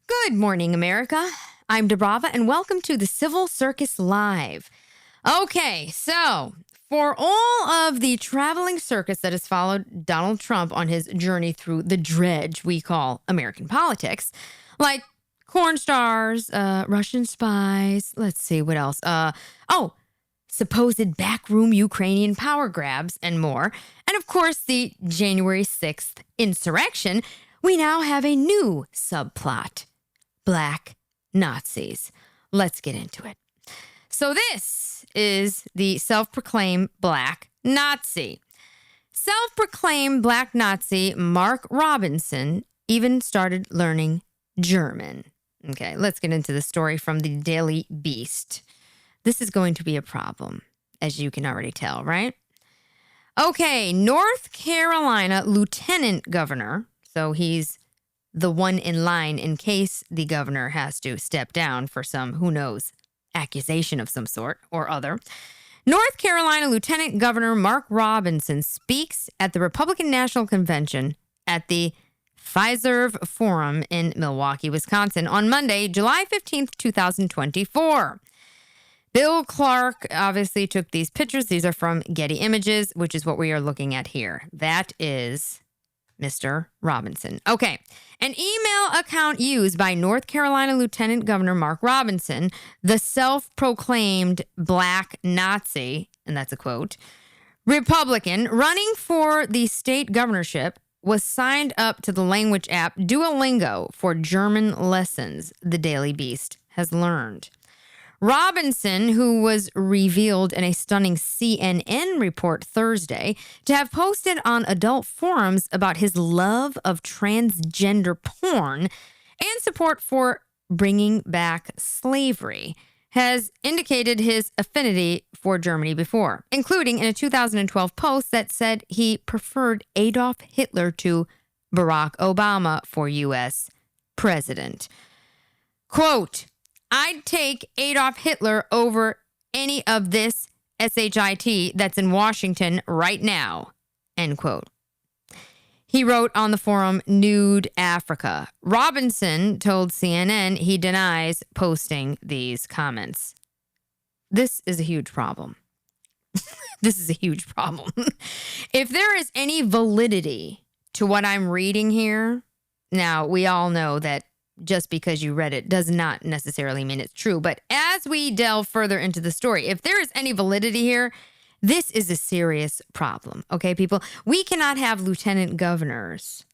Good morning, America. I'm DiBRAVA, and welcome to the Civil Circus Live. Okay, so for all of the traveling circus that has followed Donald Trump on his journey through the dredge we call American politics, like corn stars, Russian spies, let's see, what else? Supposed backroom Ukrainian power grabs and more, and of course the January 6th insurrection, we now have a new subplot. Black Nazis. Let's get into it. So this is the self-proclaimed Black Nazi. Self-proclaimed Black Nazi Mark Robinson even started learning German. Okay, let's get into the story from the Daily Beast. This is going to be a problem, as you can already tell, right? Okay, North Carolina Lieutenant Governor, so he's the one in line in case the governor has to step down for some, who knows, accusation of some sort or other. North Carolina Lieutenant Governor Mark Robinson speaks at the Republican National Convention at the Fiserv Forum in Milwaukee, Wisconsin on Monday, July 15th, 2024. Bill Clark obviously took these pictures. These are from Getty Images, which is what we are looking at here. That is Mr. Robinson. Okay. An email account used by North Carolina Lieutenant Governor Mark Robinson, the self-proclaimed Black Nazi, and that's a quote, Republican running for the state governorship, was signed up to the language app Duolingo for German lessons, the Daily Beast has learned. Robinson, who was revealed in a stunning CNN report Thursday to have posted on adult forums about his love of transgender porn and support for bringing back slavery, has indicated his affinity for Germany before, including in a 2012 post that said he preferred Adolf Hitler to Barack Obama for U.S. president. Quote, I'd take Adolf Hitler over any of this SHIT that's in Washington right now, end quote. He wrote on the forum Nude Africa. Robinson told CNN he denies posting these comments. This is a huge problem. This is a huge problem. If there is any validity to what I'm reading here, now we all know that just because you read it does not necessarily mean it's true. But as we delve further into the story, if there is any validity here, this is a serious problem. Okay, people? We cannot have lieutenant governors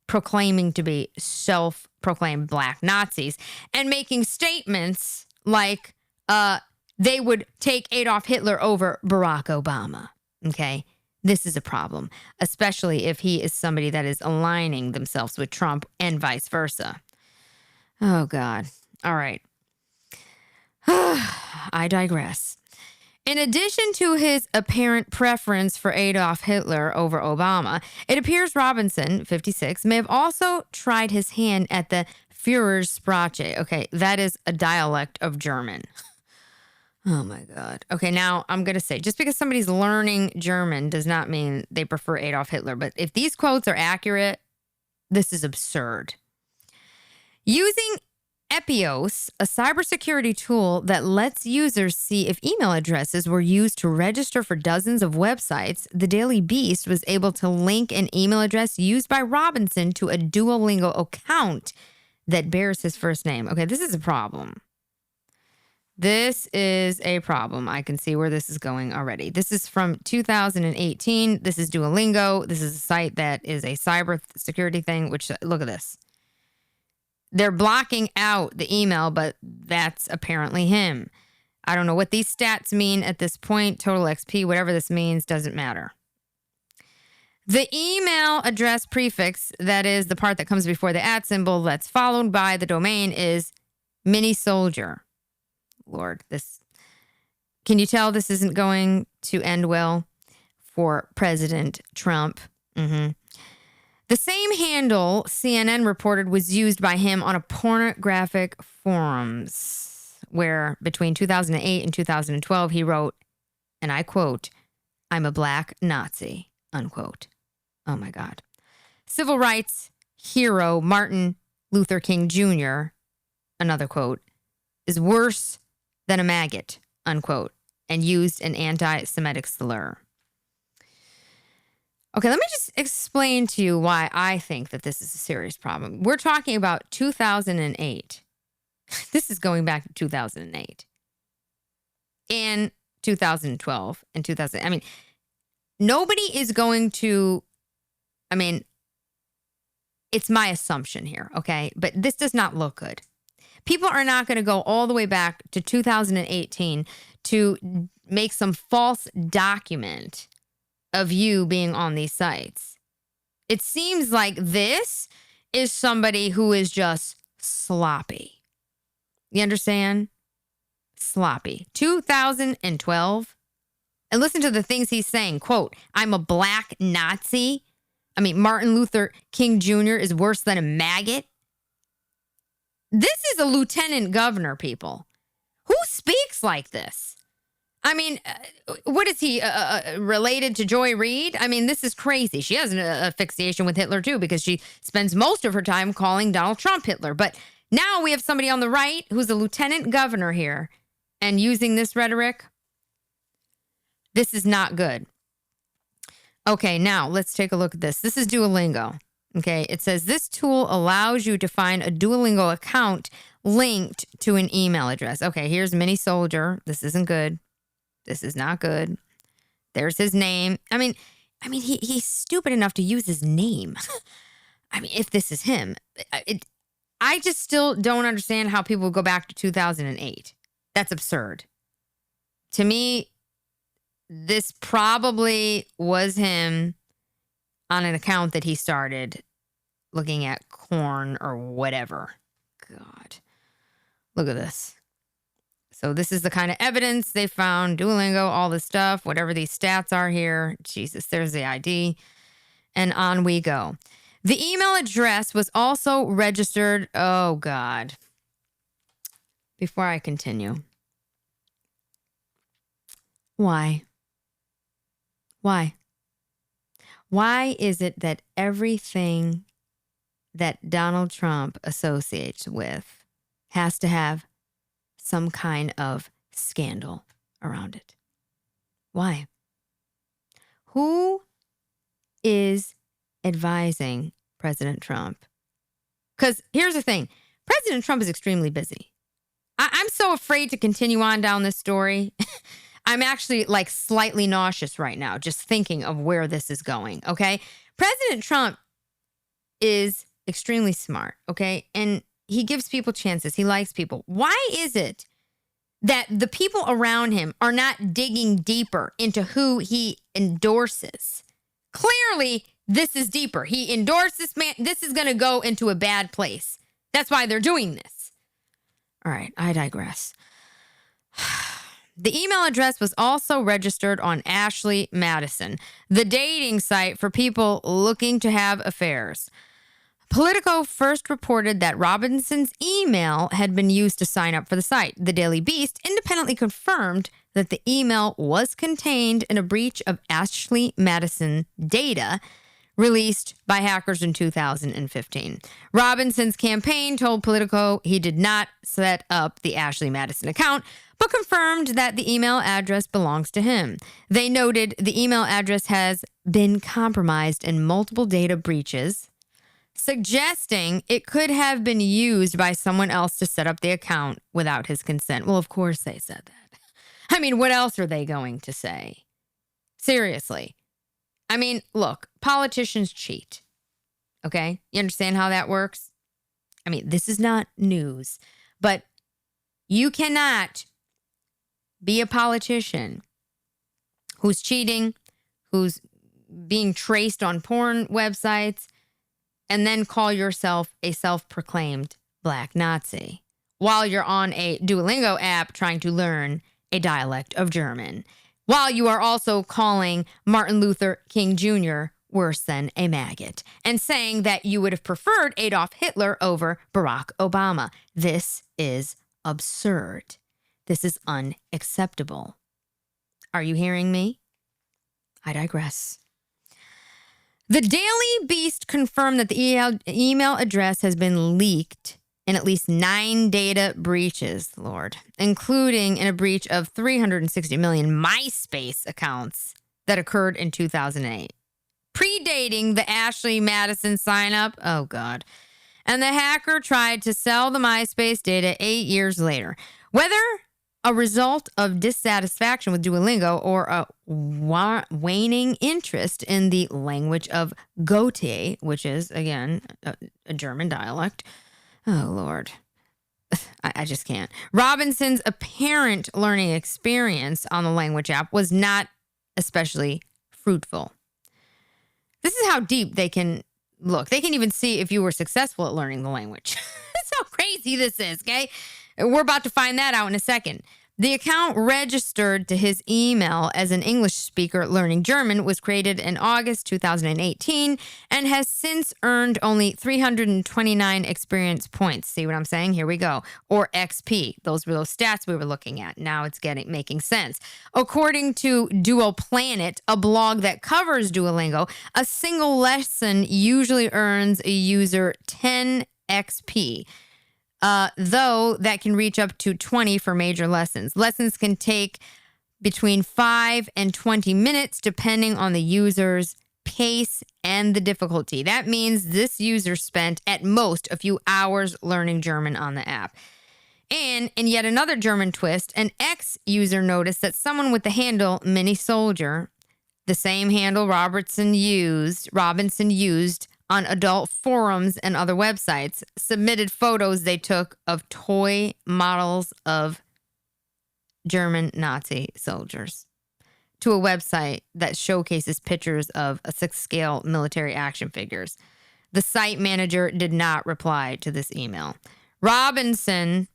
proclaiming to be self-proclaimed Black Nazis and making statements like they would take Adolf Hitler over Barack Obama. Okay? This is a problem, especially if he is somebody that is aligning themselves with Trump and vice versa. Oh, God. All right. I digress. In addition to his apparent preference for Adolf Hitler over Obama, it appears Robinson, 56, may have also tried his hand at the Führersprache. Okay, that is a dialect of German. Oh, my God. Okay, now I'm going to say, just because somebody's learning German does not mean they prefer Adolf Hitler. But if these quotes are accurate, this is absurd. Using EPOS, a cybersecurity tool that lets users see if email addresses were used to register for dozens of websites, the Daily Beast was able to link an email address used by Robinson to a Duolingo account that bears his first name. Okay, this is a problem. This is a problem. I can see where this is going already. This is from 2018. This is Duolingo. This is a site that is a cybersecurity thing, which, look at this. They're blocking out the email, but that's apparently him. I don't know what these stats mean at this point. Total XP, whatever this means, doesn't matter. The email address prefix, that is the part that comes before the @ symbol that's followed by the domain, is mini soldier. Lord, this, can you tell this isn't going to end well for President Trump? The same handle, CNN reported, was used by him on a pornographic forums where between 2008 and 2012 he wrote, and I quote, "I'm a black Nazi," unquote. Oh my God. Civil rights hero Martin Luther King Jr., another quote, is worse than a maggot, unquote, and used an anti-Semitic slur. Okay, let me just explain to you why I think that this is a serious problem. We're talking about 2008. This is going back to 2008. And 2012 and 2000. I mean, nobody is going to, it's my assumption here, okay? But this does not look good. People are not going to go all the way back to 2018 to make some false document of you being on these sites. It seems like this is somebody who is just sloppy. You understand? Sloppy. 2012. And listen to the things he's saying. Quote, I'm a black Nazi. Martin Luther King Jr. is worse than a maggot. This is a lieutenant governor, people. Who speaks like this? What is he, related to Joy Reid? This is crazy. She has a fixation with Hitler, too, because she spends most of her time calling Donald Trump Hitler. But now we have somebody on the right who's a lieutenant governor here and using this rhetoric. This is not good. Okay, now let's take a look at this. This is Duolingo. Okay, it says this tool allows you to find a Duolingo account linked to an email address. Okay, here's Mini Soldier. This isn't good. This is not good. There's his name. He's stupid enough to use his name. If this is him, I just still don't understand how people go back to 2008. That's absurd. To me, this probably was him on an account that he started looking at corn or whatever. God, look at this. So this is the kind of evidence they found, Duolingo, all this stuff, whatever these stats are here. Jesus, there's the ID. And on we go. The email address was also registered. Oh, God. Before I continue. Why? Why is it that everything that Donald Trump associates with has to have some kind of scandal around it? Why? Who is advising President Trump? Because here's the thing. President Trump is extremely busy. I'm so afraid to continue on down this story. I'm actually slightly nauseous right now just thinking of where this is going, okay? President Trump is extremely smart, okay? And he gives people chances. He likes people. Why is it that the people around him are not digging deeper into who he endorses? Clearly, this is deeper. He endorsed this man. This is going to go into a bad place. That's why they're doing this. All right, I digress. The email address was also registered on Ashley Madison, the dating site for people looking to have affairs. Politico first reported that Robinson's email had been used to sign up for the site. The Daily Beast independently confirmed that the email was contained in a breach of Ashley Madison data released by hackers in 2015. Robinson's campaign told Politico he did not set up the Ashley Madison account, but confirmed that the email address belongs to him. They noted the email address has been compromised in multiple data breaches, suggesting it could have been used by someone else to set up the account without his consent. Well, of course they said that. What else are they going to say? Seriously. Look, politicians cheat. Okay? You understand how that works? This is not news, but you cannot be a politician who's cheating, who's being traced on porn websites, and then call yourself a self-proclaimed black Nazi while you're on a Duolingo app trying to learn a dialect of German, while you are also calling Martin Luther King Jr. worse than a maggot and saying that you would have preferred Adolf Hitler over Barack Obama. This is absurd. This is unacceptable. Are you hearing me? I digress. The Daily Beast confirmed that the email address has been leaked in at least 9 data breaches, Lord, including in a breach of 360 million Myspace accounts that occurred in 2008, predating the Ashley Madison sign-up. Oh, God. And the hacker tried to sell the Myspace data 8 years later. Whether a result of dissatisfaction with Duolingo or a waning interest in the language of Goethe, which is, again, a German dialect. Oh, Lord. I just can't. Robinson's apparent learning experience on the language app was not especially fruitful. This is how deep they can look. They can even see if you were successful at learning the language. That's how crazy this is, okay? We're about to find that out in a second. The account registered to his email as an English speaker learning German was created in August 2018 and has since earned only 329 experience points. See what I'm saying? Here we go. Or XP. Those were those stats we were looking at. Now it's making sense. According to DuoPlanet, a blog that covers Duolingo, a single lesson usually earns a user 10 XP. Though that can reach up to 20 for major lessons. Lessons can take between 5 and 20 minutes depending on the user's pace and the difficulty. That means this user spent at most a few hours learning German on the app. And in yet another German twist, an ex-user noticed that someone with the handle Mini Soldier, the same handle Robinson used on adult forums and other websites, submitted photos they took of toy models of German Nazi soldiers to a website that showcases pictures of 6-scale military action figures. The site manager did not reply to this email. Robinson,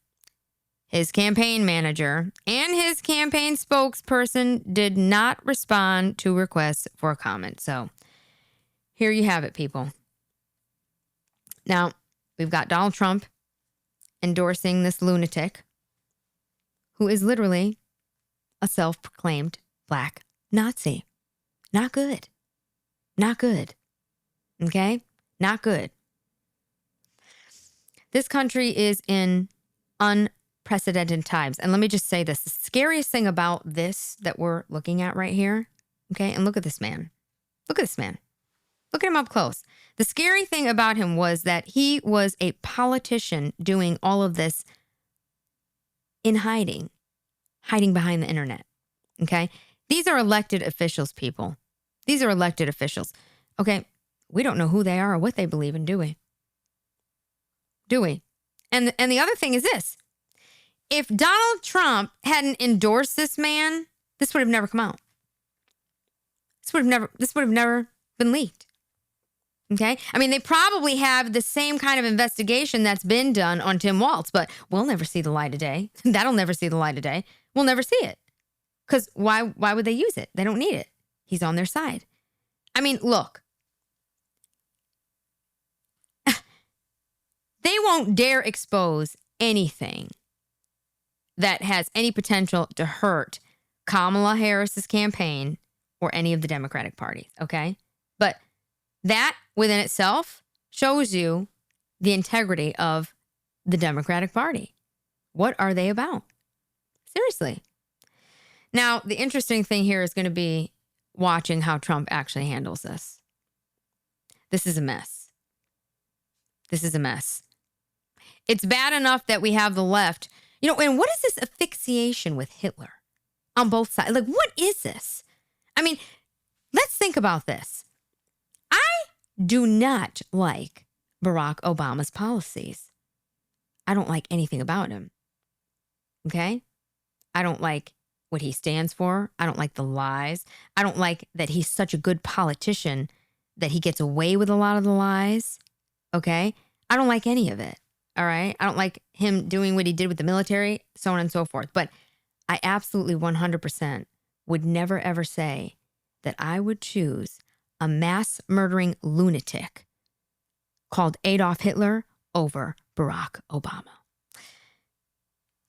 his campaign manager, and his campaign spokesperson did not respond to requests for comment. So here you have it, people. Now, we've got Donald Trump endorsing this lunatic who is literally a self-proclaimed black Nazi. Not good. Not good. Okay? Not good. This country is in unprecedented times. And let me just say this. The scariest thing about this that we're looking at right here, okay? And look at this man. Look at this man. Look at him up close. The scary thing about him was that he was a politician doing all of this in hiding behind the internet, okay? These are elected officials, people. These are elected officials, okay? We don't know who they are or what they believe in, do we? Do we? And the other thing is this. If Donald Trump hadn't endorsed this man, this would have never come out. This would have never been leaked. Okay? I mean, they probably have the same kind of investigation that's been done on Tim Walz, but we'll never see the light of day. That'll never see the light of day. We'll never see it. Because why would they use it? They don't need it. He's on their side. I mean, look. They won't dare expose anything that has any potential to hurt Kamala Harris's campaign or any of the Democratic Party, okay? But that within itself shows you the integrity of the Democratic Party. What are they about? Seriously. Now, the interesting thing here is going to be watching how Trump actually handles this. This is a mess. This is a mess. It's bad enough that we have the left. You know, and what is this asphyxiation with Hitler on both sides? Like, what is this? I mean, let's think about this. I do not like Barack Obama's policies. I don't like anything about him. Okay? I don't like what he stands for. I don't like the lies. I don't like that he's such a good politician that he gets away with a lot of the lies. Okay? I don't like any of it. All right? I don't like him doing what he did with the military, so on and so forth. But I absolutely 100% would never, ever say that I would choose a mass murdering lunatic called Adolf Hitler over Barack Obama.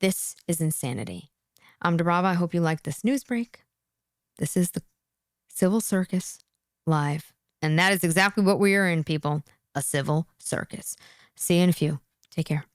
This is insanity. I'm DiBRAVA. I hope you liked this news break. This is the Civil Circus live. And that is exactly what we are in, people. A civil circus. See you in a few. Take care.